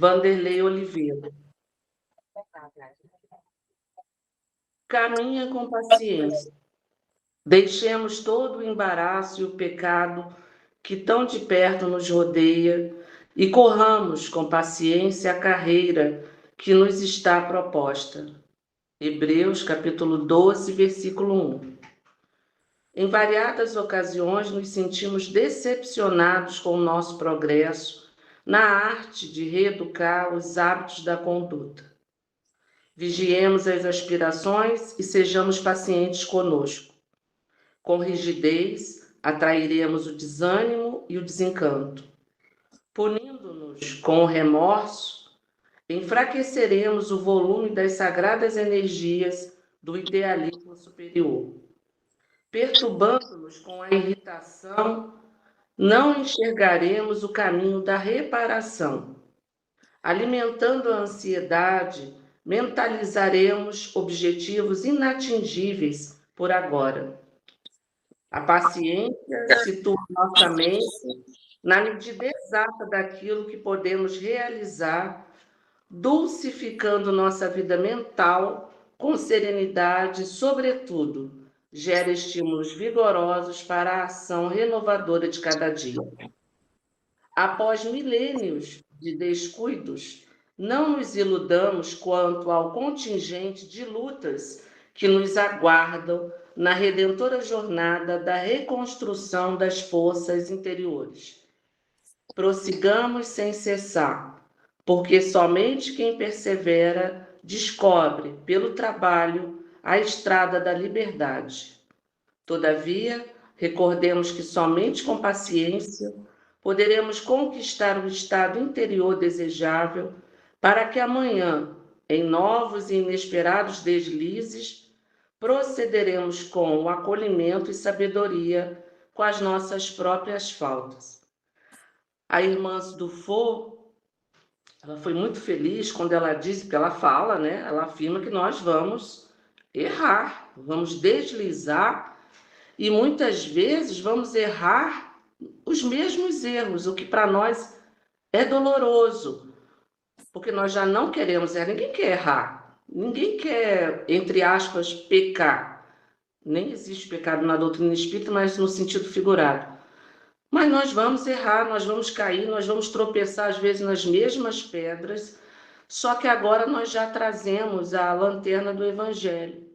Vanderlei Oliveira. Caminha com paciência. Deixemos todo o embaraço e o pecado que tão de perto nos rodeia e corramos com paciência a carreira que nos está proposta. Hebreus, capítulo 12, versículo 1. Em variadas ocasiões nos sentimos decepcionados com o nosso progresso na arte de reeducar os hábitos da conduta. Vigiemos as aspirações e sejamos pacientes conosco. Com rigidez, atrairemos o desânimo e o desencanto. Punindo-nos com o remorso, enfraqueceremos o volume das sagradas energias do idealismo superior. Perturbando-nos com a irritação, não enxergaremos o caminho da reparação. Alimentando a ansiedade, mentalizaremos objetivos inatingíveis por agora. A paciência situa nossa mente na medida exata daquilo que podemos realizar, dulcificando nossa vida mental com serenidade, sobretudo, gera estímulos vigorosos para a ação renovadora de cada dia. Após milênios de descuidos, não nos iludamos quanto ao contingente de lutas que nos aguardam na redentora jornada da reconstrução das forças interiores. Prossigamos sem cessar, porque somente quem persevera descobre, pelo trabalho, a estrada da liberdade. Todavia, recordemos que somente com paciência poderemos conquistar o estado interior desejável para que amanhã, em novos e inesperados deslizes, procederemos com o acolhimento e sabedoria com as nossas próprias faltas. A irmã Dufour, ela foi muito feliz quando ela disse, porque ela fala, né? Ela afirma que nós vamos errar, vamos deslizar e muitas vezes vamos errar os mesmos erros, o que para nós é doloroso, porque nós já não queremos errar, ninguém quer errar, ninguém quer, entre aspas, pecar. Nem existe pecado na doutrina espírita, mas no sentido figurado. Mas nós vamos errar, nós vamos cair, nós vamos tropeçar às vezes nas mesmas pedras, só que agora nós já trazemos a lanterna do Evangelho.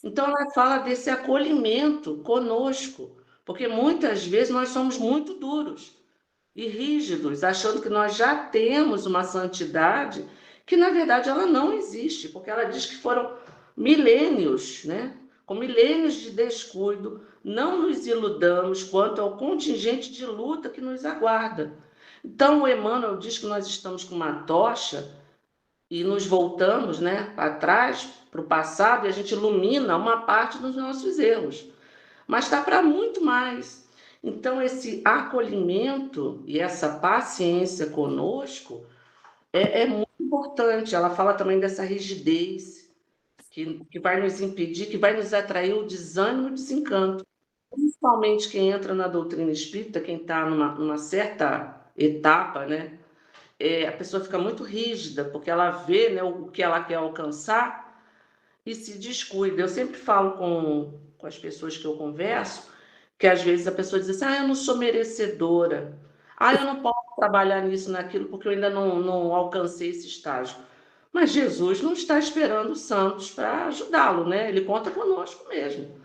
Então ela fala desse acolhimento conosco, porque muitas vezes nós somos muito duros e rígidos, achando que nós já temos uma santidade que na verdade ela não existe, porque ela diz que foram milênios, né? Com milênios de descuido, não nos iludamos quanto ao contingente de luta que nos aguarda. Então o Emmanuel diz que nós estamos com uma tocha e nos voltamos, né, para trás, para o passado, e a gente ilumina uma parte dos nossos erros. Mas está para muito mais. Então, esse acolhimento e essa paciência conosco é muito importante. Ela fala também dessa rigidez que vai nos impedir, que vai nos atrair o desânimo e o desencanto. Principalmente quem entra na doutrina espírita, quem está numa certa etapa, né? A pessoa fica muito rígida, porque ela vê, né, o que ela quer alcançar e se descuida. Eu sempre falo com as pessoas que eu converso, que às vezes a pessoa diz assim, eu não sou merecedora, eu não posso trabalhar nisso, naquilo, porque eu ainda não alcancei esse estágio. Mas Jesus não está esperando os santos para ajudá-lo, né? Ele conta conosco mesmo.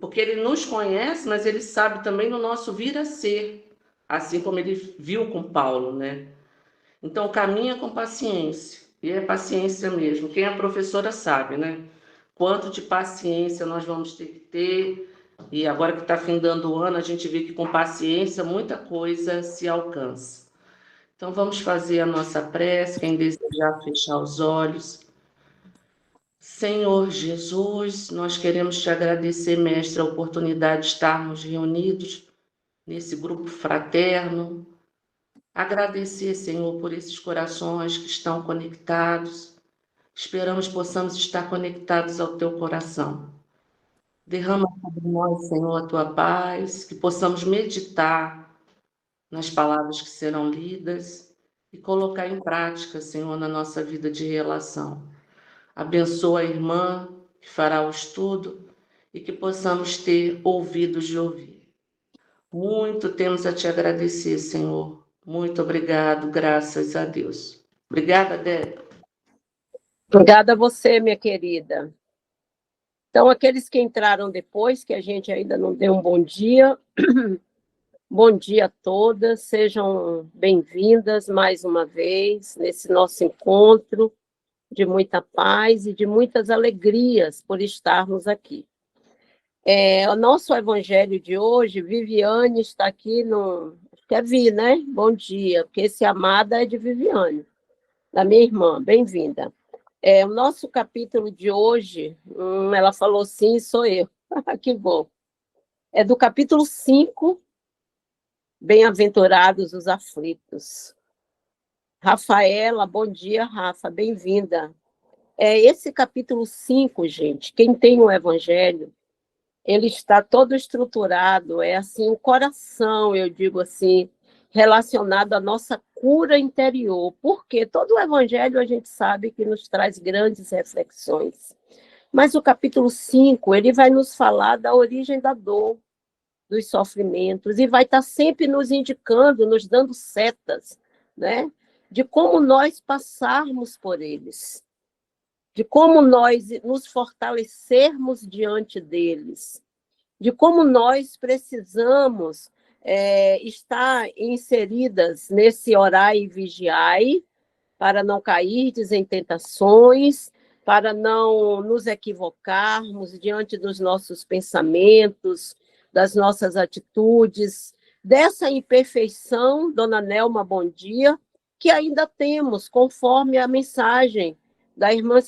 Porque ele nos conhece, mas ele sabe também no nosso vir a ser, assim como ele viu com Paulo, né? Então, caminha com paciência, e é paciência mesmo. Quem é professora sabe, né? Quanto de paciência nós vamos ter que ter, e agora que está findando o ano, a gente vê que com paciência muita coisa se alcança. Então, vamos fazer a nossa prece, quem desejar fechar os olhos. Senhor Jesus, nós queremos te agradecer, Mestre, a oportunidade de estarmos reunidos nesse grupo fraterno. Agradecer, Senhor, por esses corações que estão conectados. Esperamos possamos estar conectados ao teu coração. Derrama sobre nós, Senhor, a tua paz, que possamos meditar nas palavras que serão lidas e colocar em prática, Senhor, na nossa vida de relação. Abençoa a irmã que fará o estudo e que possamos ter ouvidos de ouvir. Muito temos a te agradecer, Senhor. Muito obrigado, graças a Deus. Obrigada, Débora. Obrigada a você, minha querida. Então, aqueles que entraram depois, que a gente ainda não deu um bom dia, bom dia a todas, sejam bem-vindas mais uma vez nesse nosso encontro de muita paz e de muitas alegrias por estarmos aqui. O nosso evangelho de hoje, Viviane está aqui no... Quer vir, né? Bom dia, porque esse Amada é de Viviane, da minha irmã, bem-vinda. O nosso capítulo de hoje, ela falou sim, sou eu. Que bom. É do capítulo 5, Bem-aventurados os aflitos. Rafaela, bom dia, Rafa, bem-vinda. Esse capítulo 5, gente, quem tem o evangelho, ele está todo estruturado, é assim, o coração, eu digo assim, relacionado à nossa cura interior, porque todo o evangelho a gente sabe que nos traz grandes reflexões. Mas o capítulo 5, ele vai nos falar da origem da dor, dos sofrimentos, e vai estar sempre nos indicando, nos dando setas, né? De como nós passarmos por eles, de como nós nos fortalecermos diante deles, de como nós precisamos estar inseridas nesse orai e vigiai, para não cair em tentações, para não nos equivocarmos diante dos nossos pensamentos, das nossas atitudes, dessa imperfeição, Dona Nelma, bom dia, que ainda temos, conforme a mensagem da irmã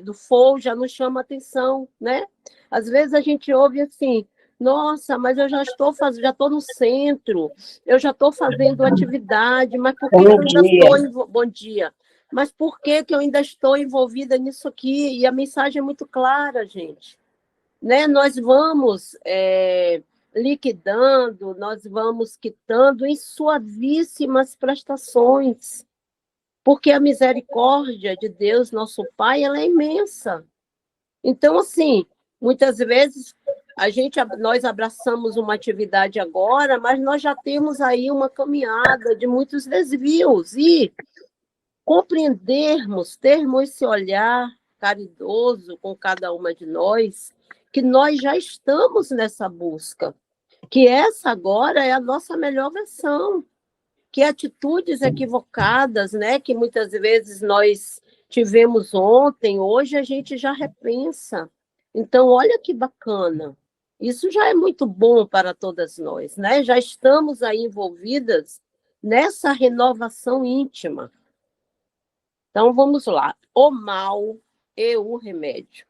do Fou já nos chama a atenção, né? Às vezes a gente ouve assim, nossa, mas eu já estou no centro, eu já estou fazendo atividade, mas por que eu ainda estou... Bom dia. Mas por que eu ainda estou envolvida nisso aqui? E a mensagem é muito clara, gente. Né? Nós vamos liquidando, nós vamos quitando em suavíssimas prestações, porque a misericórdia de Deus, nosso Pai, ela é imensa. Então, assim, muitas vezes nós abraçamos uma atividade agora, mas nós já temos aí uma caminhada de muitos desvios, e compreendermos, termos esse olhar caridoso com cada uma de nós, que nós já estamos nessa busca, que essa agora é a nossa melhor versão, que atitudes equivocadas, né, que muitas vezes nós tivemos ontem, hoje a gente já repensa. Então, olha que bacana. Isso já é muito bom para todas nós, né? Já estamos aí envolvidas nessa renovação íntima. Então, vamos lá. O mal e o remédio.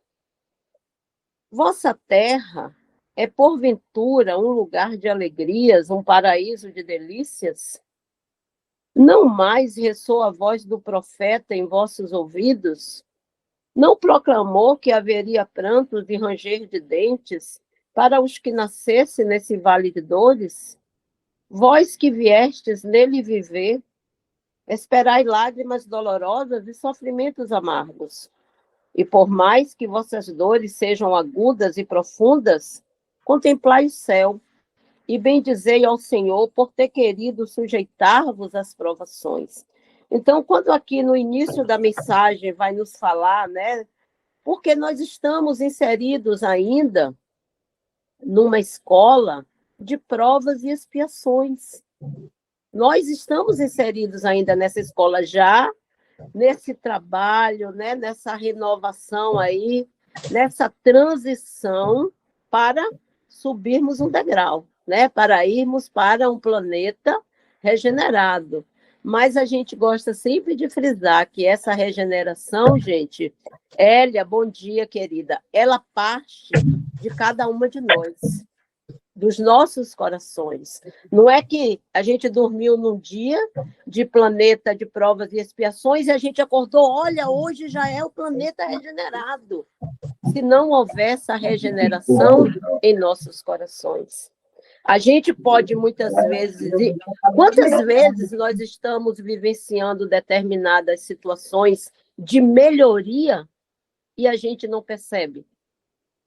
Vossa terra é, porventura, um lugar de alegrias, um paraíso de delícias? Não mais ressoa a voz do profeta em vossos ouvidos? Não proclamou que haveria prantos e ranger de dentes para os que nascessem nesse vale de dores? Vós que viestes nele viver, esperai lágrimas dolorosas e sofrimentos amargos. E por mais que vossas dores sejam agudas e profundas, contemplai o céu e bendizei ao Senhor por ter querido sujeitar-vos às provações. Então, quando aqui no início da mensagem vai nos falar, né, porque nós estamos inseridos ainda numa escola de provas e expiações. Nós estamos inseridos ainda nessa escola já, nesse trabalho, né, nessa renovação aí, nessa transição para subirmos um degrau, né, para irmos para um planeta regenerado. Mas a gente gosta sempre de frisar que essa regeneração, gente, Hélia, bom dia, querida, ela parte de cada uma de nós, dos nossos corações. Não é que a gente dormiu num dia de planeta de provas e expiações e a gente acordou, olha, hoje já é o planeta regenerado. Se não houver essa regeneração em nossos corações. A gente pode muitas vezes. Quantas vezes nós estamos vivenciando determinadas situações de melhoria e a gente não percebe?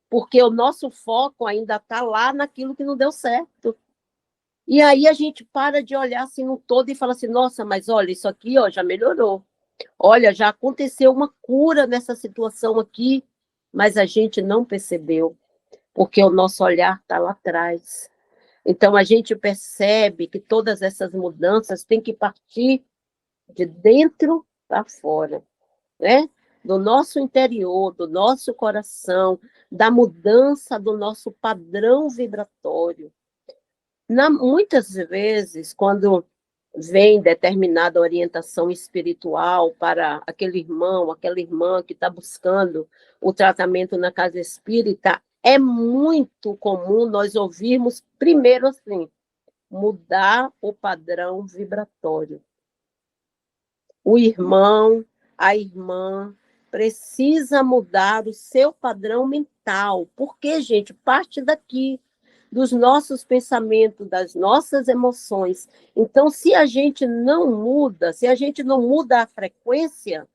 Porque o nosso foco ainda está lá naquilo que não deu certo. E aí a gente para de olhar assim no todo e fala assim: nossa, mas olha, isso aqui ó, já melhorou. Olha, já aconteceu uma cura nessa situação aqui, mas a gente não percebeu, porque o nosso olhar está lá atrás. Então, a gente percebe que todas essas mudanças têm que partir de dentro para fora, né? Do nosso interior, do nosso coração, da mudança do nosso padrão vibratório. Muitas vezes, quando vem determinada orientação espiritual para aquele irmão, aquela irmã que está buscando o tratamento na casa espírita, é muito comum nós ouvirmos primeiro assim: mudar o padrão vibratório. O irmão, a irmã, precisa mudar o seu padrão mental. Porque, gente, parte daqui, dos nossos pensamentos, das nossas emoções. Então, se a gente não muda, se a gente não muda a frequência,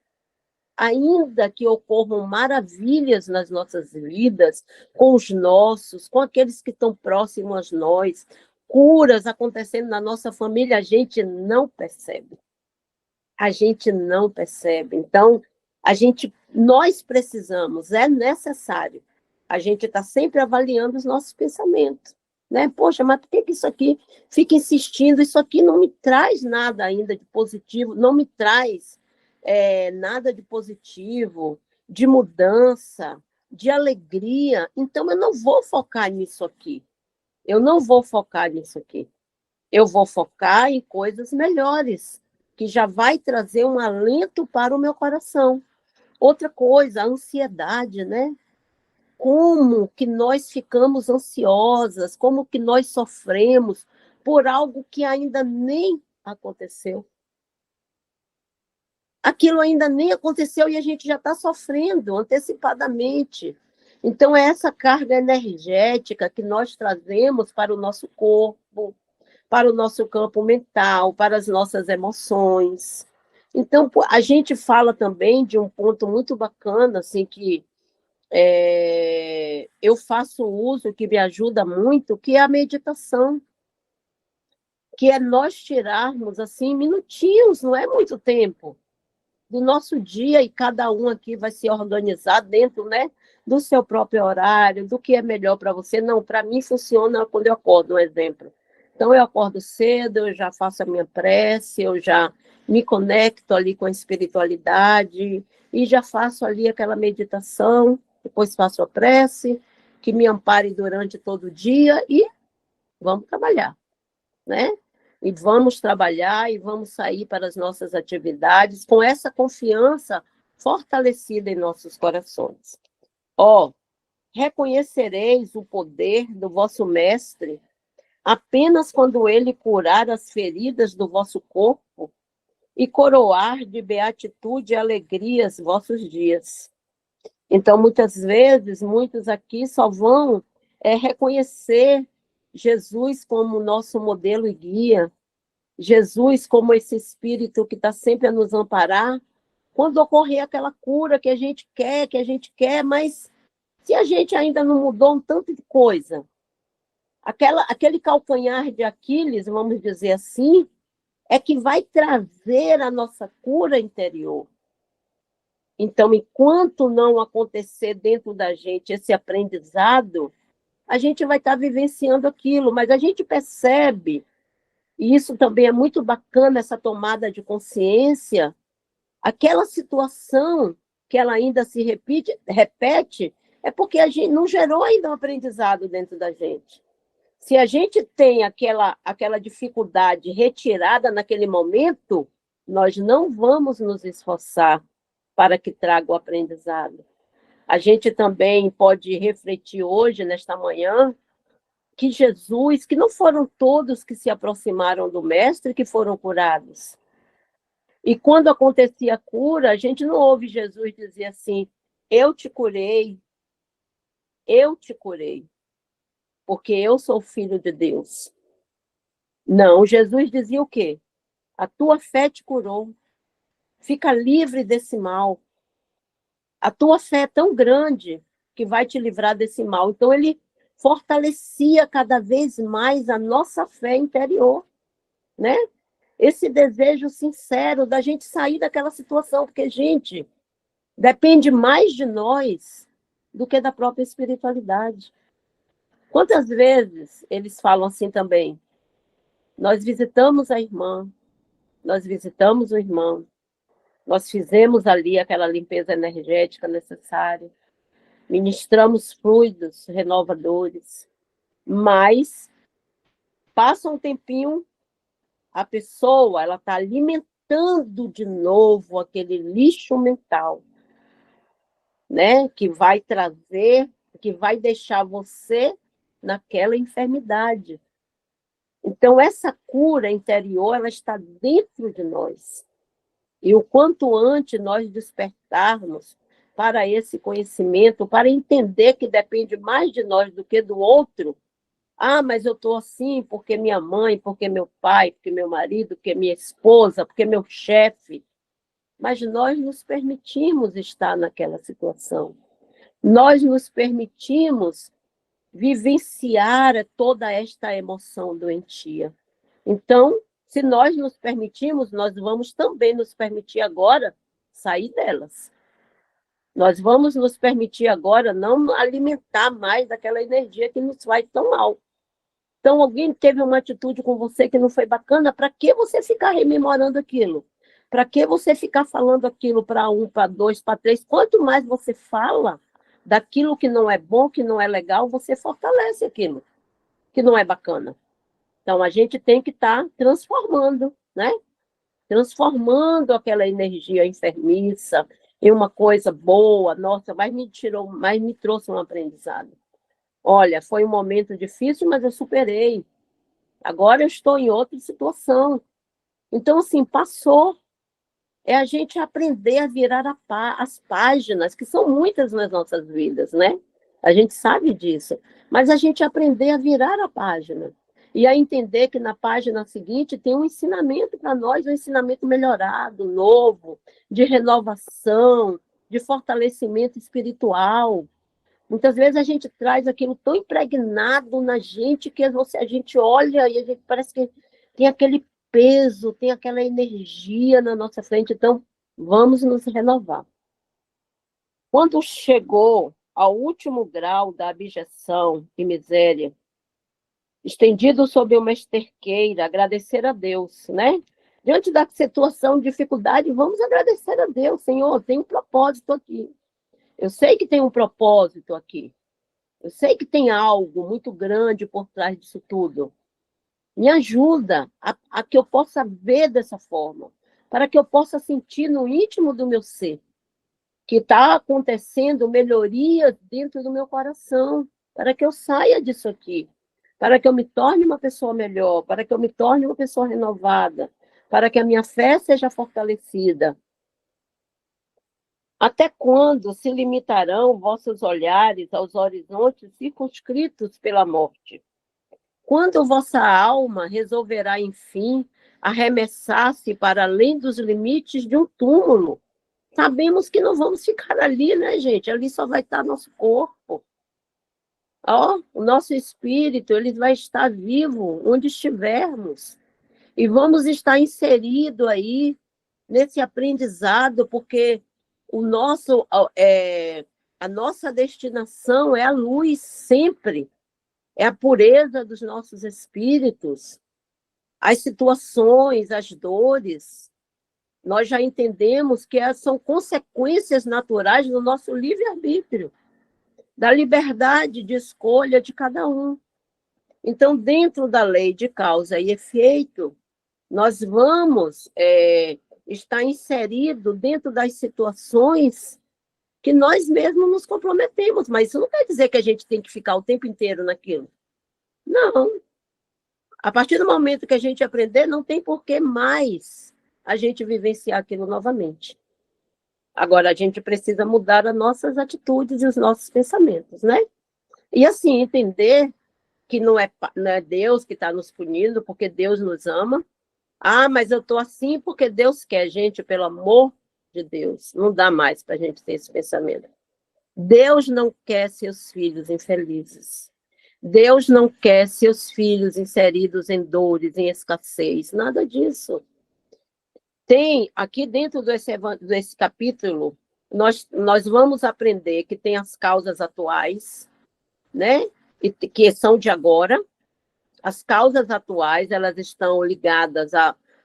ainda que ocorram maravilhas nas nossas vidas, com os nossos, com aqueles que estão próximos a nós, curas acontecendo na nossa família, a gente não percebe. A gente não percebe. Então, nós precisamos, é necessário, a gente está sempre avaliando os nossos pensamentos. Né? Poxa, mas por que isso aqui fica insistindo? Isso aqui não me traz nada ainda de positivo, não me traz nada de positivo, de mudança, de alegria. Então, eu não vou focar nisso aqui. Eu não vou focar nisso aqui. Eu vou focar em coisas melhores, que já vai trazer um alento para o meu coração. Outra coisa, a ansiedade, né? Como que nós ficamos ansiosas, como que nós sofremos por algo que ainda nem aconteceu. Aquilo ainda nem aconteceu e a gente já está sofrendo antecipadamente. Então, é essa carga energética que nós trazemos para o nosso corpo, para o nosso campo mental, para as nossas emoções. Então, a gente fala também de um ponto muito bacana, assim, que eu faço uso, que me ajuda muito, que é a meditação, que é nós tirarmos, assim, minutinhos, não é muito tempo, do nosso dia, e cada um aqui vai se organizar dentro, né, do seu próprio horário, do que é melhor para você. Não, para mim funciona quando eu acordo, um exemplo. Então, eu acordo cedo, eu já faço a minha prece, eu já me conecto ali com a espiritualidade e já faço ali aquela meditação, depois faço a prece, que me ampare durante todo o dia e vamos trabalhar, né? E vamos trabalhar e vamos sair para as nossas atividades com essa confiança fortalecida em nossos corações. Ó, reconhecereis o poder do vosso mestre apenas quando ele curar as feridas do vosso corpo e coroar de beatitude e alegria os vossos dias. Então, muitas vezes, muitos aqui só vão reconhecer Jesus como nosso modelo e guia, Jesus como esse Espírito que está sempre a nos amparar, quando ocorrer aquela cura que a gente quer, mas se a gente ainda não mudou um tanto de coisa, aquele calcanhar de Aquiles, vamos dizer assim, é que vai trazer a nossa cura interior. Então, enquanto não acontecer dentro da gente esse aprendizado, a gente vai estar vivenciando aquilo, mas a gente percebe, e isso também é muito bacana, essa tomada de consciência, aquela situação que ela ainda se repete, é porque a gente não gerou ainda um aprendizado dentro da gente. Se a gente tem aquela dificuldade retirada naquele momento, nós não vamos nos esforçar para que traga o aprendizado. A gente também pode refletir hoje, nesta manhã, que Jesus, que não foram todos que se aproximaram do Mestre que foram curados. E quando acontecia a cura, a gente não ouve Jesus dizer assim: eu te curei, eu te curei. porque eu sou filho de Deus. Não, Jesus dizia o quê? A tua fé te curou. Fica livre desse mal. A tua fé é tão grande que vai te livrar desse mal. Então, ele fortalecia cada vez mais a nossa fé interior, né? Esse desejo sincero da gente sair daquela situação, porque, gente, depende mais de nós do que da própria espiritualidade. Quantas vezes eles falam assim também? Nós visitamos a irmã, nós visitamos o irmão, nós fizemos ali aquela limpeza energética necessária, ministramos fluidos renovadores, mas passa um tempinho, a pessoa ela está alimentando de novo aquele lixo mental, né? Que vai trazer, que vai deixar você naquela enfermidade. Então, essa cura interior, ela está dentro de nós. E o quanto antes nós despertarmos para esse conhecimento, para entender que depende mais de nós do que do outro. Ah, mas eu estou assim porque minha mãe, porque meu pai, porque meu marido, porque minha esposa, porque meu chefe. Mas nós nos permitimos estar naquela situação. Nós nos permitimos vivenciar toda esta emoção doentia. Então, se nós nos permitimos, nós vamos também nos permitir agora sair delas. Nós vamos nos permitir agora não alimentar mais aquela energia que nos faz tão mal. Então, alguém teve uma atitude com você que não foi bacana, para que você ficar rememorando aquilo? Para que você ficar falando aquilo para um, para dois, para três? Quanto mais você fala daquilo que não é bom, que não é legal, você fortalece aquilo que não é bacana. Então, a gente tem que estar transformando, né? Transformando aquela energia enfermiça em uma coisa boa. Nossa, mas me trouxe um aprendizado. Olha, foi um momento difícil, mas eu superei. Agora eu estou em outra situação. Então, assim, passou. É a gente aprender a virar as páginas, que são muitas nas nossas vidas, né? A gente sabe disso. Mas a gente aprender a virar a página. E a entender que na página seguinte tem um ensinamento para nós, um ensinamento melhorado, novo, de renovação, de fortalecimento espiritual. Muitas vezes a gente traz aquilo tão impregnado na gente que a gente olha e a gente parece que tem aquele peso, tem aquela energia na nossa frente. Então, vamos nos renovar. Quando chegou ao último grau da abjeção e miséria, estendido sobre uma esterqueira, agradecer a Deus, né? Diante da situação de dificuldade, vamos agradecer a Deus. Senhor, tem um propósito aqui. Eu sei que tem um propósito aqui. Eu sei que tem algo muito grande por trás disso tudo. Me ajuda a que eu possa ver dessa forma, para que eu possa sentir no íntimo do meu ser que está acontecendo melhorias dentro do meu coração, para que eu saia disso aqui, para que eu me torne uma pessoa melhor, para que eu me torne uma pessoa renovada, para que a minha fé seja fortalecida. Até quando se limitarão vossos olhares aos horizontes circunscritos pela morte? Quando vossa alma resolverá, enfim, arremessar-se para além dos limites de um túmulo? Sabemos que não vamos ficar ali, né, gente? Ali só vai estar nosso corpo. Ó, o nosso espírito, ele vai estar vivo onde estivermos. E vamos estar inserido aí nesse aprendizado, porque o nosso, a nossa destinação é a luz sempre. É a pureza dos nossos espíritos, as situações, as dores. Nós já entendemos que são consequências naturais do nosso livre-arbítrio, da liberdade de escolha de cada um. Então, dentro da lei de causa e efeito, nós vamos estar inserido dentro das situações que nós mesmos nos comprometemos, mas isso não quer dizer que a gente tem que ficar o tempo inteiro naquilo. Não. A partir do momento que a gente aprender, não tem por que mais a gente vivenciar aquilo novamente. Agora, a gente precisa mudar as nossas atitudes e os nossos pensamentos, né? E assim, entender que não é Deus que está nos punindo, porque Deus nos ama. Ah, mas eu estou assim porque Deus quer. Gente, pelo amor de Deus, não dá mais para a gente ter esse pensamento. Deus não quer seus filhos infelizes. Deus não quer seus filhos inseridos em dores, em escassez, nada disso. Tem, aqui dentro desse capítulo, nós vamos aprender que tem as causas atuais, né? Que são de agora. As causas atuais, elas estão ligadas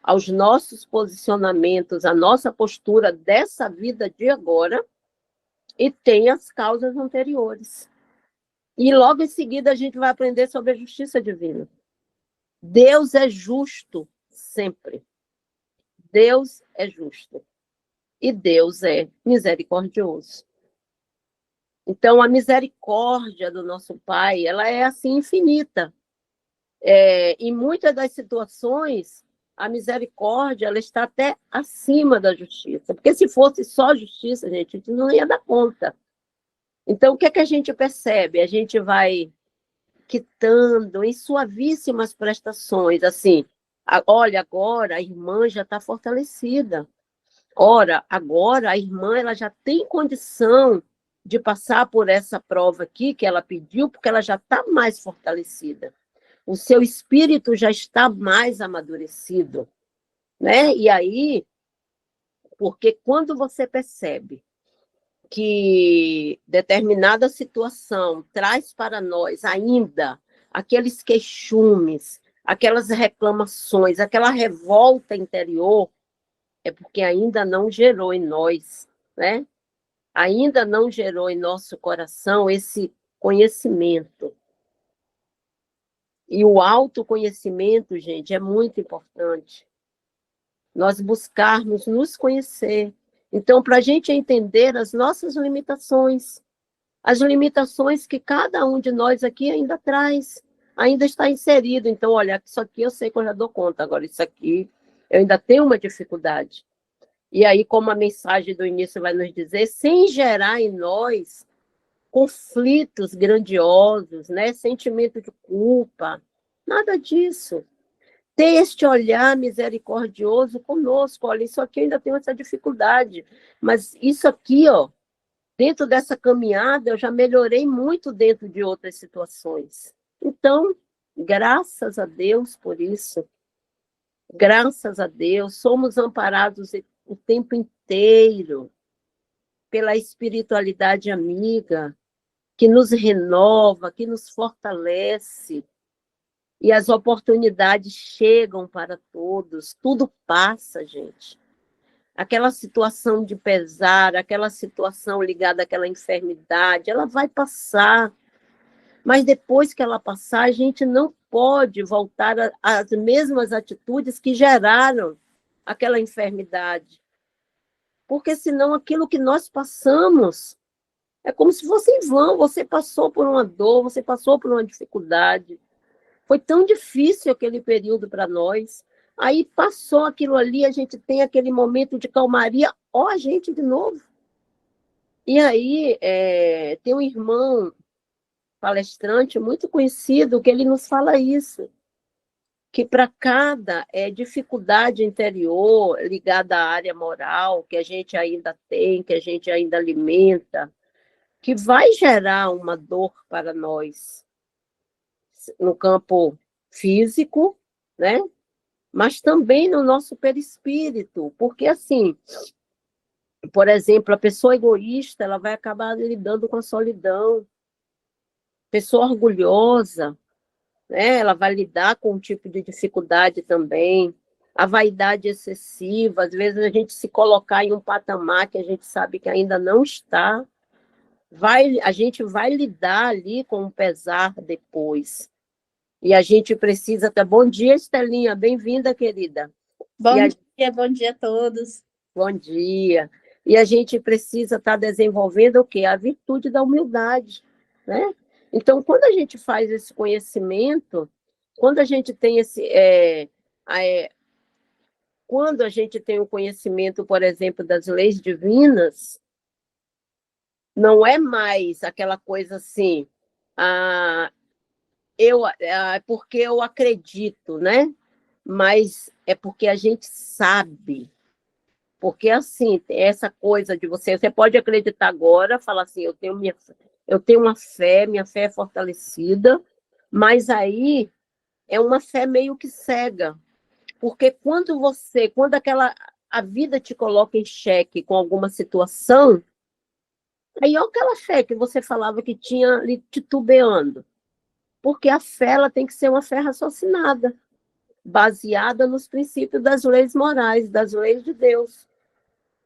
aos nossos posicionamentos, à nossa postura dessa vida de agora, e tem as causas anteriores. E logo em seguida a gente vai aprender sobre a justiça divina. Deus é justo sempre. Deus é justo. E Deus é misericordioso. Então, a misericórdia do nosso Pai, ela é assim infinita. Em muitas das situações, a misericórdia ela está até acima da justiça. Porque se fosse só justiça, gente, a gente não ia dar conta. Então, o que é que a gente percebe? A gente vai quitando em suavíssimas prestações, assim, olha, agora a irmã já está fortalecida. Ora, agora a irmã ela já tem condição de passar por essa prova aqui que ela pediu, porque ela já está mais fortalecida. O seu espírito já está mais amadurecido, né? E aí, porque quando você percebe que determinada situação traz para nós ainda aqueles queixumes, aquelas reclamações, aquela revolta interior, é porque ainda não gerou em nós, né? Ainda não gerou em nosso coração esse conhecimento. E o autoconhecimento, gente, é muito importante. Nós buscarmos nos conhecer. Então, para a gente entender as nossas limitações, as limitações que cada um de nós aqui ainda traz, ainda está inserido. Então, olha, isso aqui eu sei que eu já dou conta, agora isso aqui eu ainda tenho uma dificuldade. E aí, como a mensagem do início vai nos dizer, sem gerar em nós conflitos grandiosos, né? Sentimento de culpa, nada disso. Ter este olhar misericordioso conosco, olha, isso aqui eu ainda tenho essa dificuldade, mas isso aqui, ó, dentro dessa caminhada, eu já melhorei muito dentro de outras situações. Então, graças a Deus por isso. Graças a Deus, somos amparados o tempo inteiro pela espiritualidade amiga, que nos renova, que nos fortalece. E as oportunidades chegam para todos, tudo passa, gente. Aquela situação de pesar, aquela situação ligada àquela enfermidade, ela vai passar. Mas depois que ela passar, a gente não pode voltar às mesmas atitudes que geraram aquela enfermidade. Porque senão aquilo que nós passamos é como se fosse em vão. Você passou por uma dor, você passou por uma dificuldade. Foi tão difícil aquele período para nós. Aí passou aquilo ali, a gente tem aquele momento de calmaria, ó, a gente de novo. E aí tem um irmão palestrante muito conhecido que ele nos fala isso, que para cada dificuldade interior ligada à área moral, que a gente ainda tem, que a gente ainda alimenta, que vai gerar uma dor para nós no campo físico, né? Mas também no nosso perispírito, porque assim, por exemplo, a pessoa egoísta, ela vai acabar lidando com a solidão. Pessoa orgulhosa, né? Ela vai lidar com um tipo de dificuldade também. A vaidade excessiva, às vezes a gente se colocar em um patamar que a gente sabe que ainda não está, a gente vai lidar ali com um pesar depois. E a gente precisa ter... Bom dia, Estelinha, bem-vinda, querida. Bom dia a todos. Bom dia. E a gente precisa estar desenvolvendo o quê? A virtude da humildade, né? Então, quando a gente faz esse conhecimento, quando a gente tem quando a gente tem o conhecimento, por exemplo, das leis divinas, não é mais aquela coisa assim, Porque eu acredito, né? Mas é porque a gente sabe. Porque, assim, essa coisa de você pode acreditar agora, falar assim, eu tenho uma fé, minha fé é fortalecida, mas aí é uma fé meio que cega. Porque quando a vida te coloca em xeque com alguma situação, aí olha aquela fé que você falava que tinha ali titubeando. Porque a fé ela tem que ser uma fé raciocinada, baseada nos princípios das leis morais, das leis de Deus.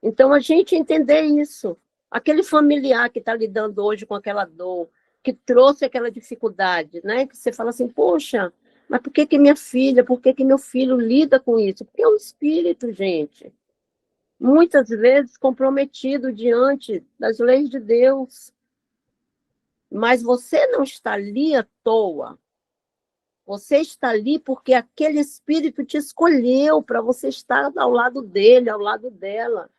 Então, a gente entender isso. Aquele familiar que está lidando hoje com aquela dor, que trouxe aquela dificuldade, né? Que você fala assim, poxa, mas por que que minha filha, por que que meu filho lida com isso? Porque é um espírito, gente. Muitas vezes comprometido diante das leis de Deus. Mas você não está ali à toa. Você está ali porque aquele espírito te escolheu para você estar ao lado dele, ao lado dela.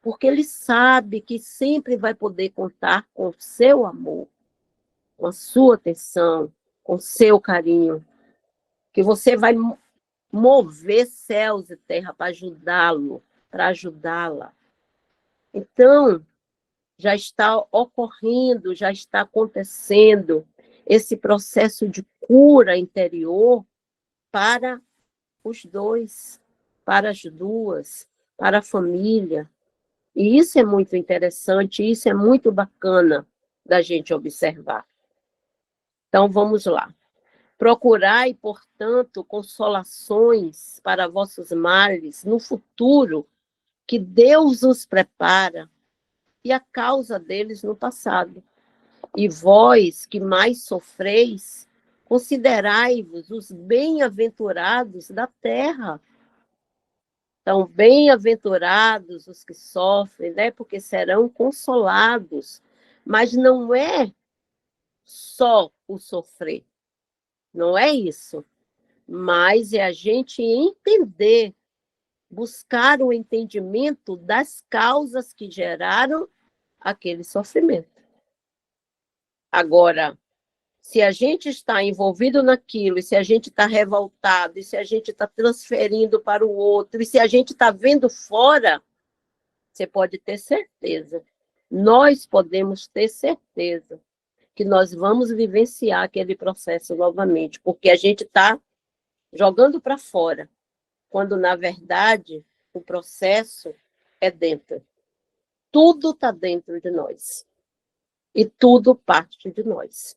Porque ele sabe que sempre vai poder contar com o seu amor, com a sua atenção, com o seu carinho, que você vai mover céus e terra para ajudá-lo, para ajudá-la. Então, já está ocorrendo, já está acontecendo esse processo de cura interior para os dois, para as duas, para a família. E isso é muito interessante, isso é muito bacana da gente observar. Então, vamos lá. Procurai, portanto, consolações para vossos males no futuro, que Deus os prepara, e a causa deles no passado. E vós, que mais sofreis, considerai-vos os bem-aventurados da terra. Então, bem-aventurados os que sofrem, né? Porque serão consolados. Mas não é só o sofrer, não é isso. Mas é a gente entender, buscar o entendimento das causas que geraram aquele sofrimento. Agora, se a gente está envolvido naquilo, e se a gente está revoltado, e se a gente está transferindo para o outro, e se a gente está vendo fora, você pode ter certeza, nós podemos ter certeza que nós vamos vivenciar aquele processo novamente, porque a gente está jogando para fora, quando, na verdade, o processo é dentro. Tudo está dentro de nós. E tudo parte de nós.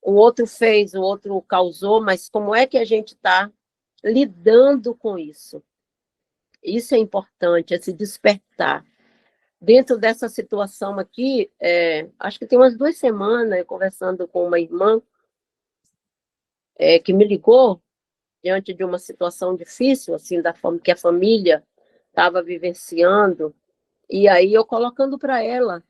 O outro fez, o outro causou, mas como é que a gente está lidando com isso? Isso é importante, é se despertar. Dentro dessa situação aqui, acho que tem umas 2 semanas, eu conversando com uma irmã que me ligou diante de uma situação difícil, assim, da forma que a família estava vivenciando, e aí eu colocando para ela,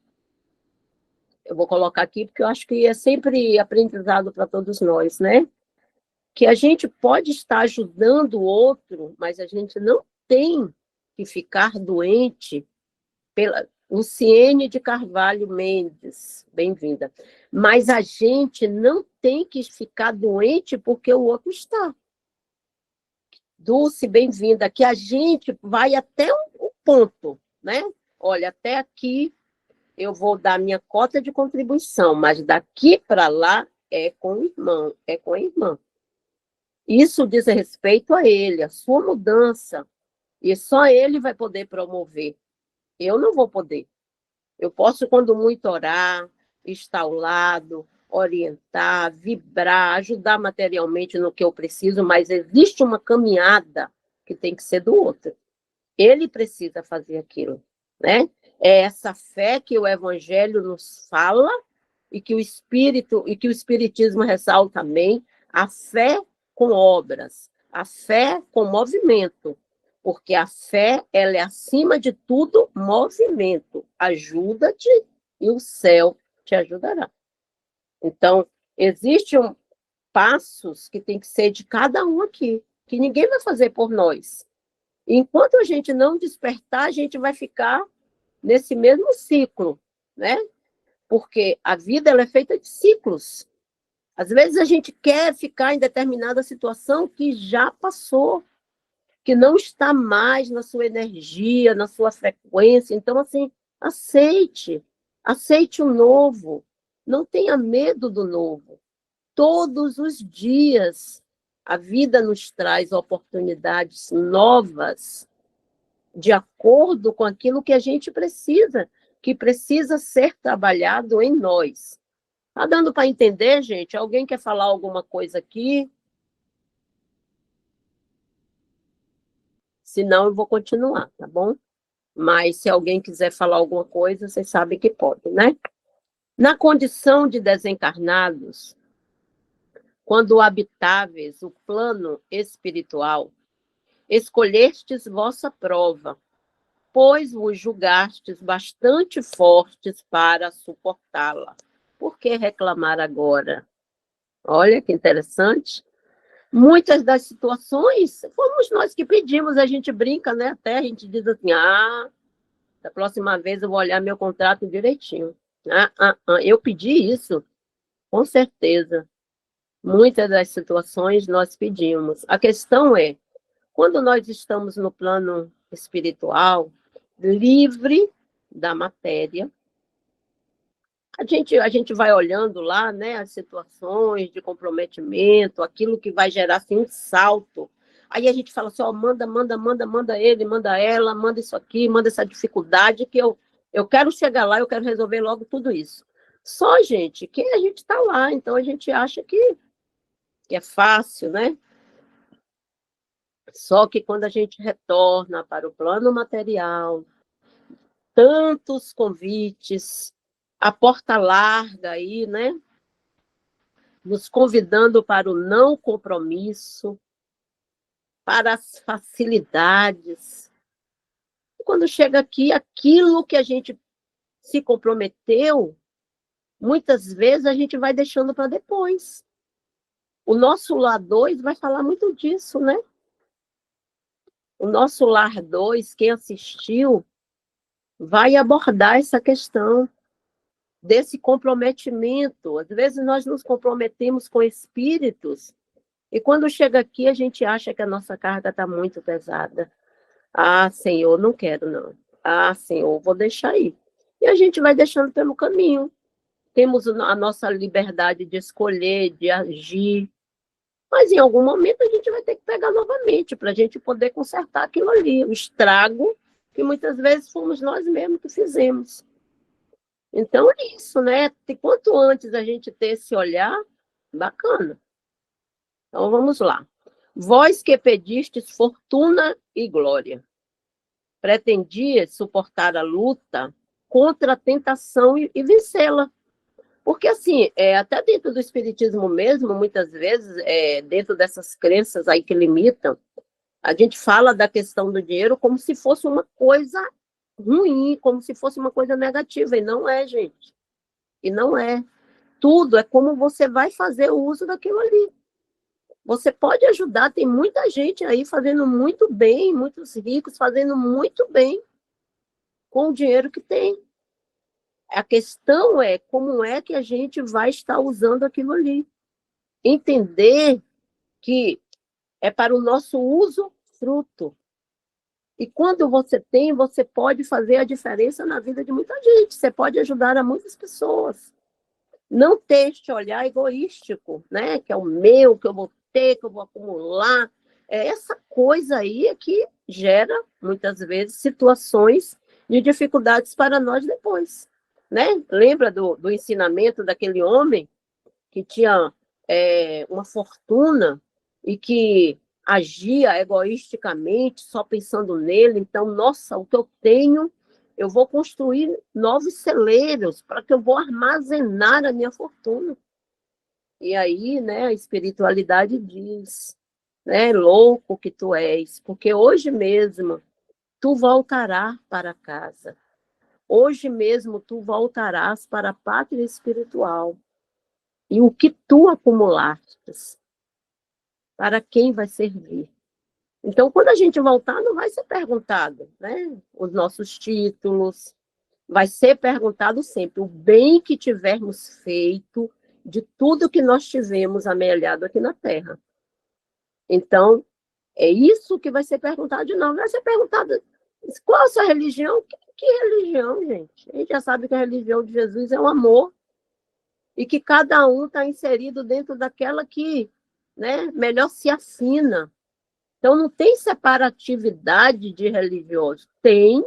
eu vou colocar aqui porque eu acho que é sempre aprendizado para todos nós, né? Que a gente pode estar ajudando o outro, mas a gente não tem que ficar doente pela Luciene de Carvalho Mendes, bem-vinda. Mas a gente não tem que ficar doente porque o outro está. Dulce, bem-vinda, que a gente vai até um ponto, né? Olha, até aqui eu vou dar minha cota de contribuição, mas daqui para lá é com o irmão, é com a irmã. Isso diz respeito a ele, a sua mudança, e só ele vai poder promover. Eu não vou poder. Eu posso, quando muito, orar, estar ao lado, orientar, vibrar, ajudar materialmente no que eu preciso, mas existe uma caminhada que tem que ser do outro. Ele precisa fazer aquilo, né? É essa fé que o Evangelho nos fala e que o Espiritismo ressalta também, a fé com obras, a fé com movimento, porque a fé, ela é, acima de tudo, movimento. Ajuda-te e o céu te ajudará. Então, existem passos que tem que ser de cada um aqui, que ninguém vai fazer por nós. Enquanto a gente não despertar, a gente vai ficar nesse mesmo ciclo, né? Porque a vida ela é feita de ciclos. Às vezes a gente quer ficar em determinada situação que já passou, que não está mais na sua energia, na sua frequência. Então, assim, aceite o novo. Não tenha medo do novo. Todos os dias, a vida nos traz oportunidades novas, de acordo com aquilo que a gente precisa, que precisa ser trabalhado em nós. Tá dando para entender, gente? Alguém quer falar alguma coisa aqui? Se não, eu vou continuar, tá bom? Mas se alguém quiser falar alguma coisa, vocês sabem que pode, né? Na condição de desencarnados, quando habitáveis o plano espiritual, escolhestes vossa prova, pois vos julgastes bastante fortes para suportá-la. Por que reclamar agora? Olha que interessante. Muitas das situações, fomos nós que pedimos, a gente brinca, né? Até a gente diz assim, da próxima vez eu vou olhar meu contrato direitinho. Eu pedi isso, com certeza. Muitas das situações nós pedimos. A questão é, quando nós estamos no plano espiritual, livre da matéria, a gente vai olhando lá, né, as situações de comprometimento, aquilo que vai gerar assim, um salto. Aí a gente fala assim, manda ele, manda ela, manda isso aqui, manda essa dificuldade, que eu quero chegar lá, eu quero resolver logo tudo isso. Só, gente, que a gente está lá, então a gente acha que é fácil, né? Só que quando a gente retorna para o plano material, tantos convites, a porta larga aí, né? Nos convidando para o não compromisso, para as facilidades. E quando chega aqui, aquilo que a gente se comprometeu, muitas vezes a gente vai deixando para depois. O nosso lar 2 vai falar muito disso, né? O nosso lar 2, quem assistiu, vai abordar essa questão desse comprometimento. Às vezes nós nos comprometemos com espíritos e quando chega aqui a gente acha que a nossa carga está muito pesada. Senhor, não quero não. Senhor, vou deixar aí. E a gente vai deixando pelo caminho. Temos a nossa liberdade de escolher, de agir, mas em algum momento a gente vai ter que pegar novamente para a gente poder consertar aquilo ali, o estrago que muitas vezes fomos nós mesmos que fizemos. Então é isso, né? E quanto antes a gente ter esse olhar, bacana. Então vamos lá. Vós que pedistes fortuna e glória, pretendias suportar a luta contra a tentação e vencê-la. Porque, assim, até dentro do espiritismo mesmo, muitas vezes, dentro dessas crenças aí que limitam, a gente fala da questão do dinheiro como se fosse uma coisa ruim, como se fosse uma coisa negativa, e não é, gente. E não é. Tudo é como você vai fazer o uso daquilo ali. Você pode ajudar, tem muita gente aí fazendo muito bem, muitos ricos fazendo muito bem com o dinheiro que tem. A questão é como é que a gente vai estar usando aquilo ali. Entender que é para o nosso uso fruto. E quando você tem, você pode fazer a diferença na vida de muita gente. Você pode ajudar a muitas pessoas. Não ter este olhar egoístico, né? Que é o meu, que eu vou ter, que eu vou acumular. Essa coisa aí é que gera, muitas vezes, situações de dificuldades para nós depois. Né? Lembra do ensinamento daquele homem que tinha uma fortuna e que agia egoisticamente, só pensando nele? Então, nossa, o que eu tenho, eu vou construir novos celeiros para que eu vou armazenar a minha fortuna. E aí, né, a espiritualidade diz, né, louco que tu és, porque hoje mesmo tu voltarás para casa. Hoje mesmo tu voltarás para a pátria espiritual. E o que tu acumulastes, para quem vai servir? Então, quando a gente voltar, não vai ser perguntado, né? Os nossos títulos, vai ser perguntado sempre o bem que tivermos feito de tudo que nós tivemos amealhado aqui na Terra. Então, é isso que vai ser perguntado de novo. Vai ser perguntado, qual a sua religião? Que religião, gente? A gente já sabe que a religião de Jesus é o amor e que cada um está inserido dentro daquela que, né, melhor se afina. Então, não tem separatividade de religiosos. Tem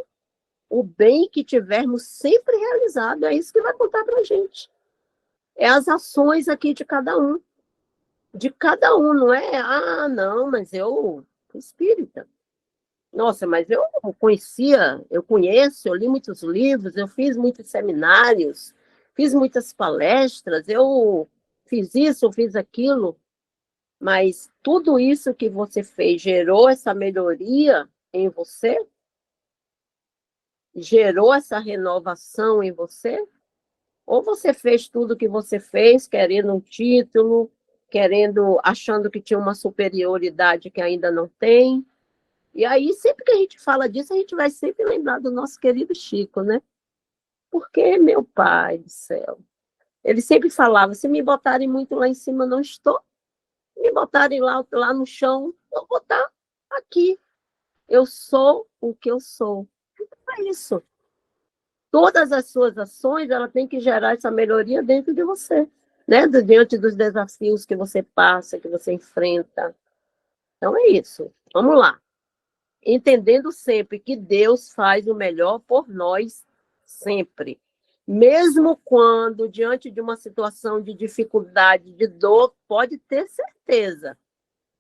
o bem que tivermos sempre realizado. É isso que vai contar para a gente. É as ações aqui de cada um. De cada um, não é? Ah, não, mas eu sou espírita. Nossa, mas eu conhecia, eu conheço, eu li muitos livros, eu fiz muitos seminários, fiz muitas palestras, eu fiz isso, eu fiz aquilo, mas tudo isso que você fez gerou essa melhoria em você? Gerou essa renovação em você? Ou você fez tudo o que você fez querendo um título, achando que tinha uma superioridade que ainda não tem? E aí, sempre que a gente fala disso, a gente vai sempre lembrar do nosso querido Chico, né? Porque, meu pai do céu, ele sempre falava, se me botarem muito lá em cima, não estou. Me botarem lá no chão, eu vou estar aqui. Eu sou o que eu sou. É isso. Todas as suas ações, ela tem que gerar essa melhoria dentro de você, né? Diante dos desafios que você passa, que você enfrenta. Então, é isso. Vamos lá. Entendendo sempre que Deus faz o melhor por nós, sempre. Mesmo quando, diante de uma situação de dificuldade, de dor, pode ter certeza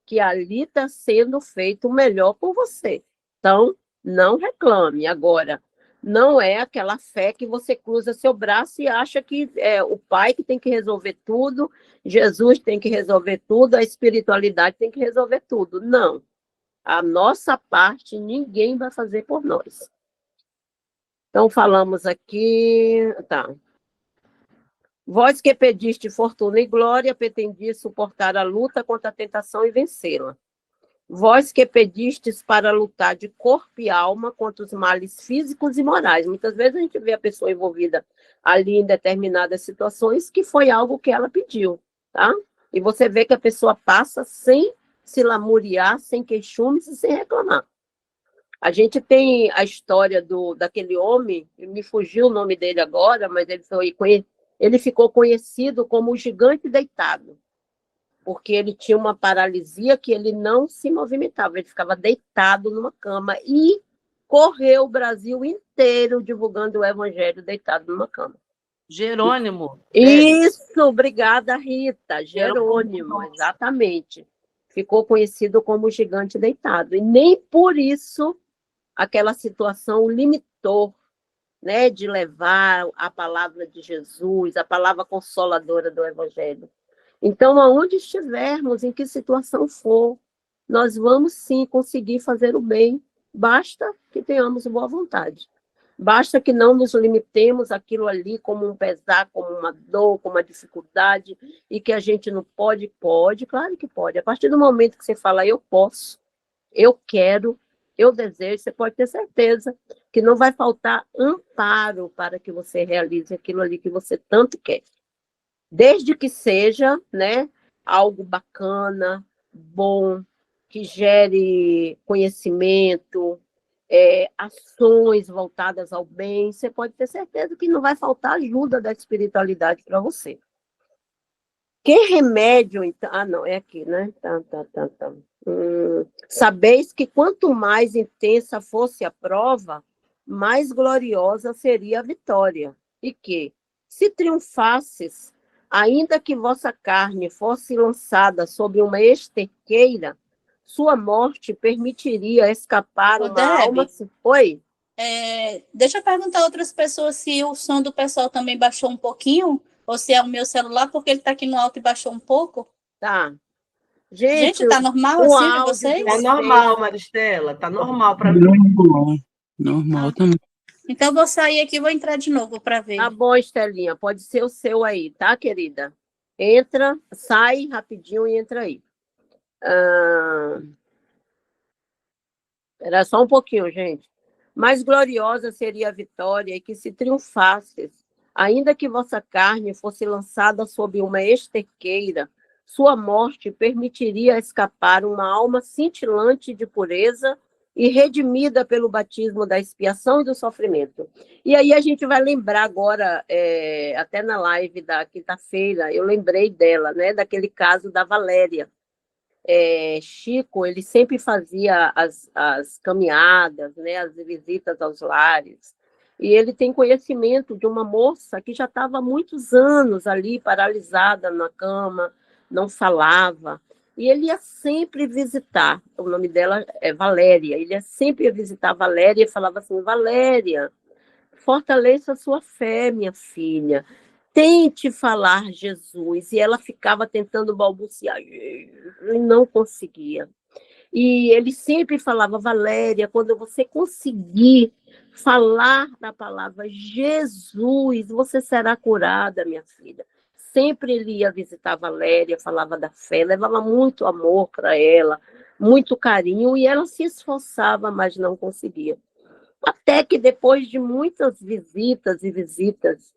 que ali está sendo feito o melhor por você. Então, não reclame. Agora, não é aquela fé que você cruza seu braço e acha que é o Pai que tem que resolver tudo, Jesus tem que resolver tudo, a espiritualidade tem que resolver tudo. Não. A nossa parte ninguém vai fazer por nós. Então, falamos aqui. Tá. Vós que pediste fortuna e glória, pretendi suportar a luta contra a tentação e vencê-la. Vós que pedistes para lutar de corpo e alma contra os males físicos e morais. Muitas vezes a gente vê a pessoa envolvida ali em determinadas situações que foi algo que ela pediu, tá? E você vê que a pessoa passa sem se lamuriar, sem queixumes e sem reclamar. A gente tem a história daquele homem, me fugiu o nome dele agora, mas ele ficou conhecido como o gigante deitado, porque ele tinha uma paralisia que ele não se movimentava, ele ficava deitado numa cama e correu o Brasil inteiro divulgando o evangelho deitado numa cama. Jerônimo. Isso, obrigada, Rita. Jerônimo, exatamente. Ficou conhecido como o gigante deitado. E nem por isso aquela situação limitou, né, de levar a palavra de Jesus, a palavra consoladora do evangelho. Então, aonde estivermos, em que situação for, nós vamos sim conseguir fazer o bem, basta que tenhamos boa vontade. Basta que não nos limitemos aquilo ali como um pesar, como uma dor, como uma dificuldade, e que a gente não pode, claro que pode. A partir do momento que você fala, eu posso, eu quero, eu desejo, você pode ter certeza que não vai faltar amparo para que você realize aquilo ali que você tanto quer. Desde que seja, né, algo bacana, bom, que gere conhecimento, ações voltadas ao bem, você pode ter certeza que não vai faltar ajuda da espiritualidade para você. Que remédio, então? Ah, não, é aqui, né? Tá. Sabeis que quanto mais intensa fosse a prova, mais gloriosa seria a vitória. E que, se triunfasses, ainda que vossa carne fosse lançada sobre uma esterqueira, sua morte permitiria escapar Ô, uma alma... Deb, Oi? deixa eu perguntar a outras pessoas se o som do pessoal também baixou um pouquinho, ou se é o meu celular, porque ele está aqui no alto e baixou um pouco. Tá. Gente, tá normal o assim para áudio de vocês? Tá normal, Maristela, tá normal para mim. Normal também. Então, eu vou sair aqui e vou entrar de novo para ver. Tá bom, Estelinha, pode ser o seu aí, tá, querida? Entra, sai rapidinho e entra aí. Era só um pouquinho, gente. Mais gloriosa seria a vitória e que se triunfasses, Ainda que vossa carne fosse lançada sob uma esterqueira, sua morte permitiria escapar uma alma cintilante de pureza e redimida pelo batismo da expiação e do sofrimento. E aí a gente vai lembrar agora, até na live da quinta-feira, eu lembrei dela, né, daquele caso da Valéria. Chico, ele sempre fazia as caminhadas, né, as visitas aos lares, e ele tem conhecimento de uma moça que já estava há muitos anos ali, paralisada na cama, não falava, e ele ia sempre visitar, o nome dela é Valéria, ele ia sempre visitar Valéria e falava assim, Valéria, fortaleça a sua fé, minha filha. Tente falar Jesus. E ela ficava tentando balbuciar e não conseguia. E ele sempre falava, Valéria, quando você conseguir falar da palavra Jesus, você será curada, minha filha. Sempre ele ia visitar a Valéria, falava da fé, levava muito amor para ela, muito carinho, e ela se esforçava, mas não conseguia. Até que depois de muitas visitas e visitas,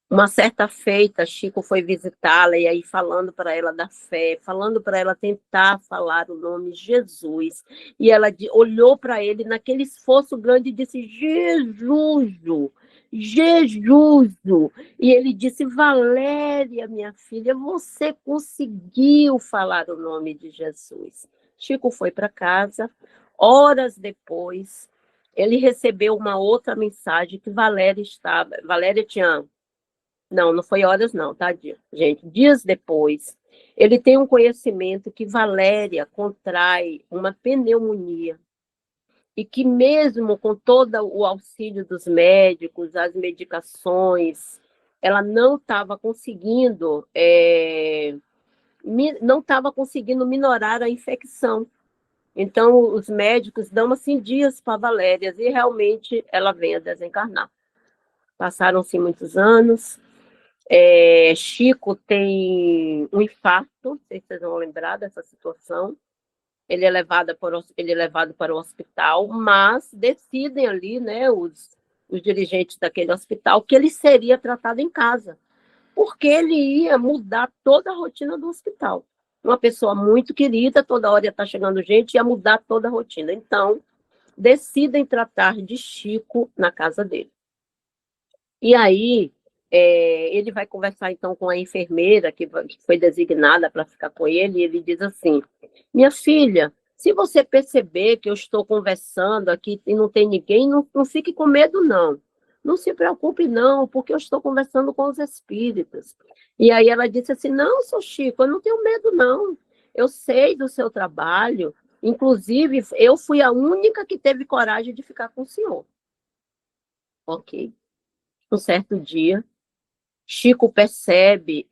uma certa feita, Chico foi visitá-la e aí falando para ela da fé, falando para ela tentar falar o nome Jesus. E ela olhou para ele naquele esforço grande e disse, Jesus, Jesus. E ele disse, Valéria, minha filha, você conseguiu falar o nome de Jesus. Chico foi para casa, horas depois, ele recebeu uma outra mensagem que Valéria tinha, não foi horas não, tá, gente, dias depois, ele tem um conhecimento que Valéria contrai uma pneumonia e que mesmo com todo o auxílio dos médicos, as medicações, ela não estava conseguindo, não estava conseguindo minorar a infecção. Então, os médicos dão assim dias para Valéria e realmente ela vem a desencarnar. Passaram-se muitos anos. Chico tem um infarto, não sei se vocês vão lembrar dessa situação. Ele é levado para o hospital, mas decidem ali, né, os dirigentes daquele hospital, que ele seria tratado em casa, porque ele ia mudar toda a rotina do hospital. Uma pessoa muito querida, toda hora ia estar chegando gente, ia mudar toda a rotina. Então, decidem tratar de Chico na casa dele. E aí, ele vai conversar então com a enfermeira que foi designada para ficar com ele, e ele diz assim, minha filha, se você perceber que eu estou conversando aqui e não tem ninguém, não fique com medo, não. Não se preocupe, não, porque eu estou conversando com os espíritos. E aí ela disse assim, não, seu Chico, eu não tenho medo, não. Eu sei do seu trabalho, inclusive, eu fui a única que teve coragem de ficar com o senhor. Ok. Um certo dia, Chico percebe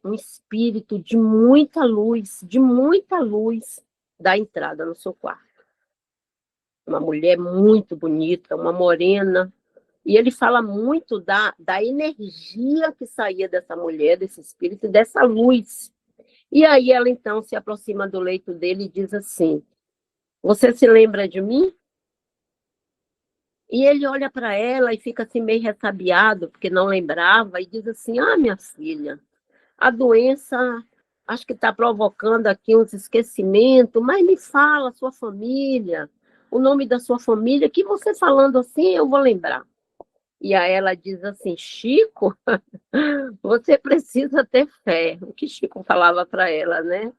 um espírito de muita luz da entrada no seu quarto. Uma mulher muito bonita, uma morena, e ele fala muito da energia que saía dessa mulher, desse espírito, dessa luz. E aí ela então se aproxima do leito dele e diz assim, você se lembra de mim? E ele olha para ela e fica assim meio ressabiado, porque não lembrava, e diz assim, minha filha, a doença acho que está provocando aqui uns esquecimentos, mas me fala, sua família, o nome da sua família, que você falando assim eu vou lembrar. E aí ela diz assim, Chico, você precisa ter fé, o que Chico falava para ela, né?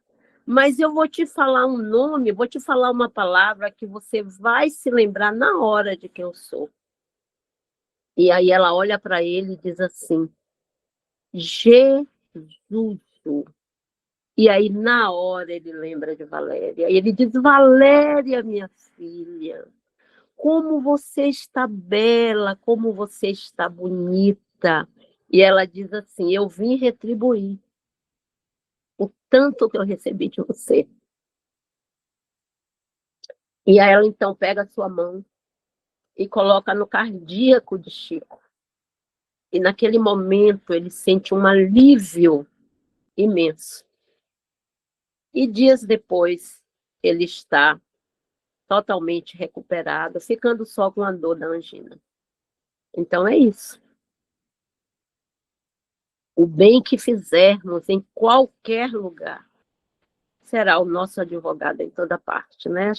Mas eu vou te falar um nome, vou te falar uma palavra que você vai se lembrar na hora de quem eu sou. E aí ela olha para ele e diz assim, Jesus. E aí, na hora, ele lembra de Valéria. E ele diz, Valéria, minha filha, como você está bela, como você está bonita. E ela diz assim, eu vim retribuir o tanto que eu recebi de você. E aí ela, então, pega a sua mão e coloca no cardíaco de Chico. E naquele momento, ele sente um alívio imenso. E dias depois, ele está totalmente recuperado, ficando só com a dor da angina. Então é isso. O bem que fizermos em qualquer lugar será o nosso advogado em toda parte, né?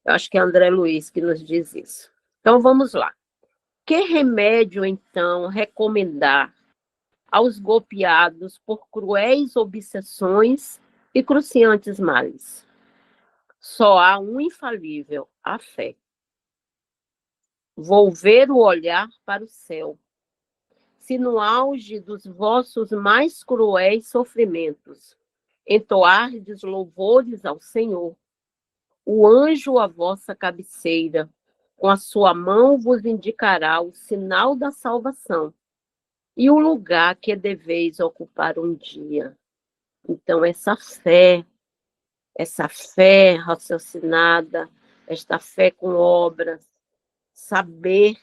Eu acho que é André Luiz que nos diz isso. Então, vamos lá. Que remédio, então, recomendar aos golpeados por cruéis obsessões e cruciantes males? Só há um infalível, a fé. Volver o olhar para o céu. Se no auge dos vossos mais cruéis sofrimentos entoardes louvores ao Senhor, o anjo à vossa cabeceira, com a sua mão vos indicará o sinal da salvação e o lugar que deveis ocupar um dia. Então, essa fé raciocinada, esta fé com obras, saber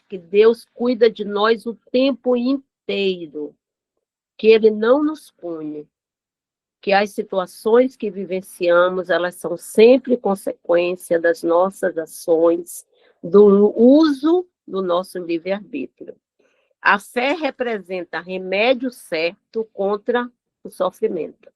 que Deus cuida de nós o tempo inteiro, que Ele não nos pune, que as situações que vivenciamos, elas são sempre consequência das nossas ações, do uso do nosso livre-arbítrio. A fé representa remédio certo contra o sofrimento.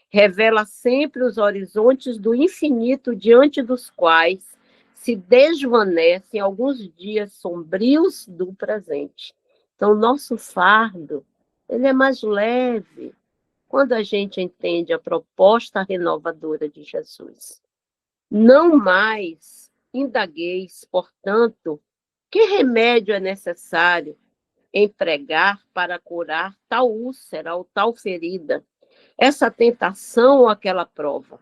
Revela sempre os horizontes do infinito diante dos quais se desvanecem alguns dias sombrios do presente. Então, nosso fardo, ele é mais leve quando a gente entende a proposta renovadora de Jesus. Não mais indagueis, portanto, que remédio é necessário empregar para curar tal úlcera ou tal ferida, essa tentação ou aquela prova.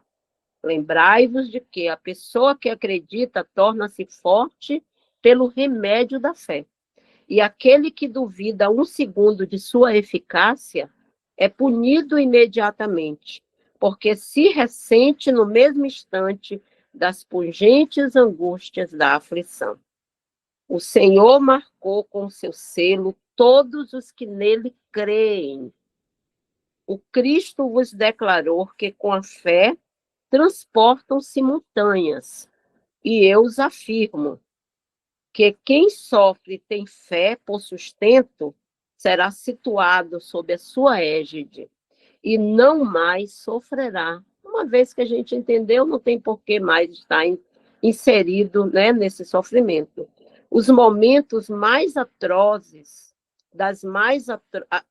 Lembrai-vos de que a pessoa que acredita torna-se forte pelo remédio da fé. E aquele que duvida um segundo de sua eficácia é punido imediatamente, porque se ressente no mesmo instante das pungentes angústias da aflição. O Senhor marcou com seu selo todos os que nele creem. O Cristo vos declarou que com a fé transportam-se montanhas. E eu os afirmo que quem sofre e tem fé por sustento será situado sob a sua égide e não mais sofrerá. Uma vez que a gente entendeu, não tem por que mais estar inserido, né, nesse sofrimento. Os momentos mais atrozes, das mais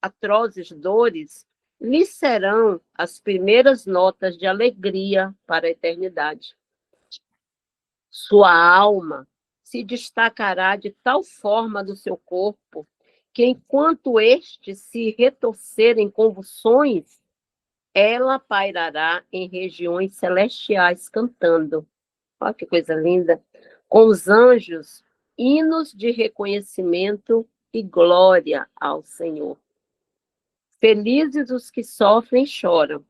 atrozes dores, lhe serão as primeiras notas de alegria para a eternidade. Sua alma se destacará de tal forma do seu corpo que, enquanto este se retorcer em convulsões, ela pairará em regiões celestiais cantando. Olha que coisa linda! Com os anjos, hinos de reconhecimento e glória ao Senhor. Felizes os que sofrem e choram,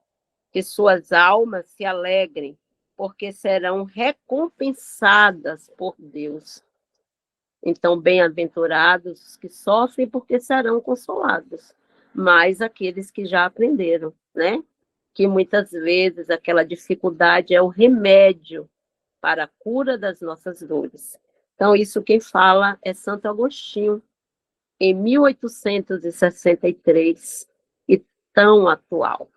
que suas almas se alegrem, porque serão recompensadas por Deus. Então, bem-aventurados os que sofrem, porque serão consolados. Mas aqueles que já aprenderam, né? Que muitas vezes aquela dificuldade é o remédio para a cura das nossas dores. Então, isso quem fala é Santo Agostinho, em 1863, e tão atual.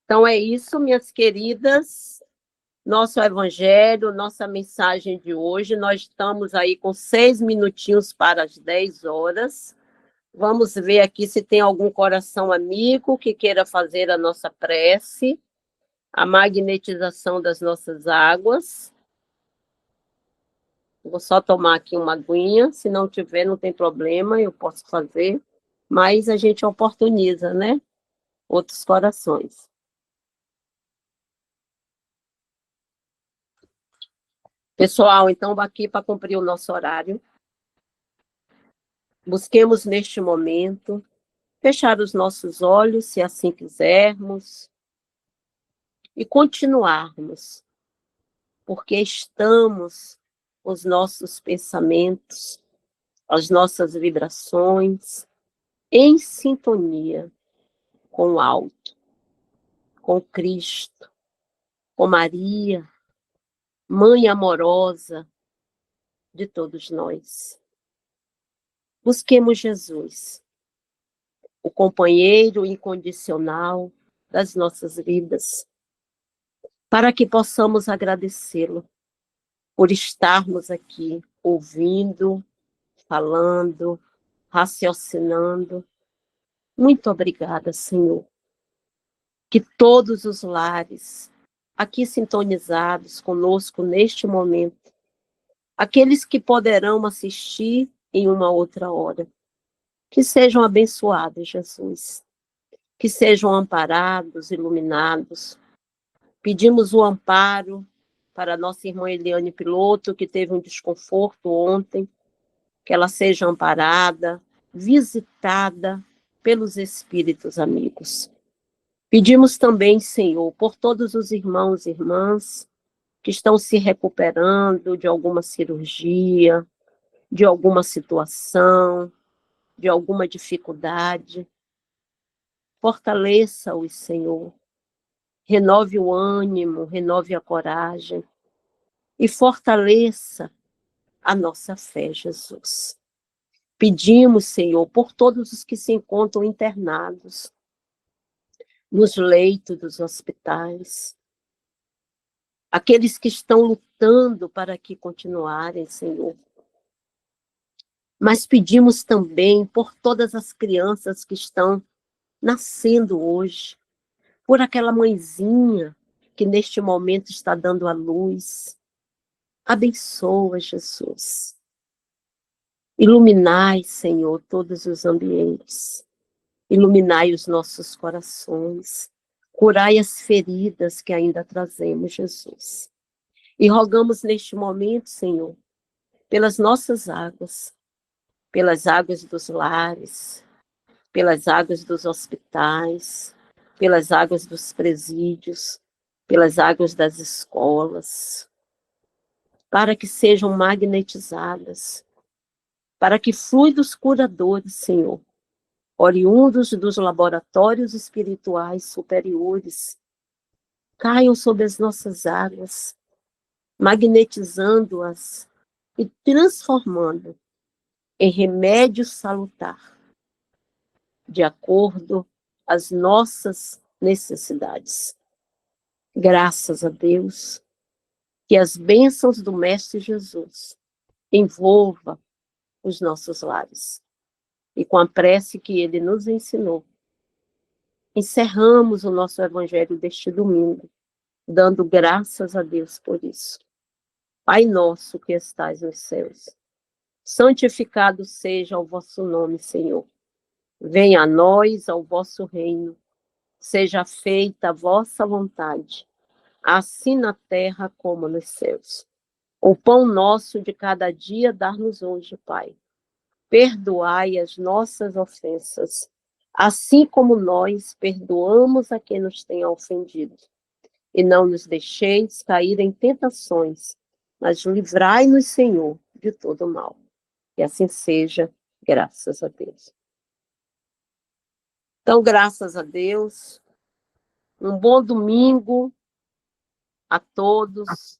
Então, é isso, minhas queridas, nosso evangelho, nossa mensagem de hoje. Nós estamos aí com 6 minutinhos para as 10 horas. Vamos ver aqui se tem algum coração amigo que queira fazer a nossa prece, a magnetização das nossas águas. Vou só tomar aqui uma aguinha, se não tiver, não tem problema, eu posso fazer, mas a gente oportuniza, né? Outros corações. Pessoal, então, aqui para cumprir o nosso horário, busquemos neste momento fechar os nossos olhos, se assim quisermos, e continuarmos, porque estamos os nossos pensamentos, as nossas vibrações em sintonia com o alto, com Cristo, com Maria, Mãe amorosa de todos nós. Busquemos Jesus, o companheiro incondicional das nossas vidas, para que possamos agradecê-lo por estarmos aqui ouvindo, falando, raciocinando. Muito obrigada, Senhor. Que todos os lares aqui sintonizados conosco neste momento, aqueles que poderão assistir em uma outra hora, que sejam abençoados, Jesus, que sejam amparados, iluminados. Pedimos o amparo para a nossa irmã Eliane Piloto, que teve um desconforto ontem, que ela seja amparada, visitada pelos espíritos amigos. Pedimos também, Senhor, por todos os irmãos e irmãs que estão se recuperando de alguma cirurgia, de alguma situação, de alguma dificuldade. Fortaleça-os, Senhor. Renove o ânimo, renove a coragem e fortaleça a nossa fé, Jesus. Pedimos, Senhor, por todos os que se encontram internados nos leitos dos hospitais, aqueles que estão lutando para que continuarem, Senhor. Mas pedimos também por todas as crianças que estão nascendo hoje, por aquela mãezinha que neste momento está dando à luz. Abençoa, Jesus. Iluminai, Senhor, todos os ambientes. Iluminai os nossos corações. Curai as feridas que ainda trazemos, Jesus. E rogamos neste momento, Senhor, pelas nossas águas, pelas águas dos lares, pelas águas dos hospitais, pelas águas dos presídios, pelas águas das escolas, para que sejam magnetizadas, para que fluidos curadores, Senhor, oriundos dos laboratórios espirituais superiores, caiam sobre as nossas águas, magnetizando-as e transformando em remédio salutar, de acordo às nossas necessidades. Graças a Deus, que as bênçãos do Mestre Jesus envolvam os nossos lares. E com a prece que ele nos ensinou, encerramos o nosso evangelho deste domingo, dando graças a Deus por isso. Pai nosso que estais nos céus, santificado seja o vosso nome, Senhor. Venha a nós ao vosso reino, seja feita a vossa vontade, assim na terra como nos céus. O pão nosso de cada dia dá-nos hoje, Pai. Perdoai as nossas ofensas, assim como nós perdoamos a quem nos tem ofendido. E não nos deixeis cair em tentações, mas livrai-nos, Senhor, de todo mal. E assim seja, graças a Deus. Então, graças a Deus, um bom domingo a todos.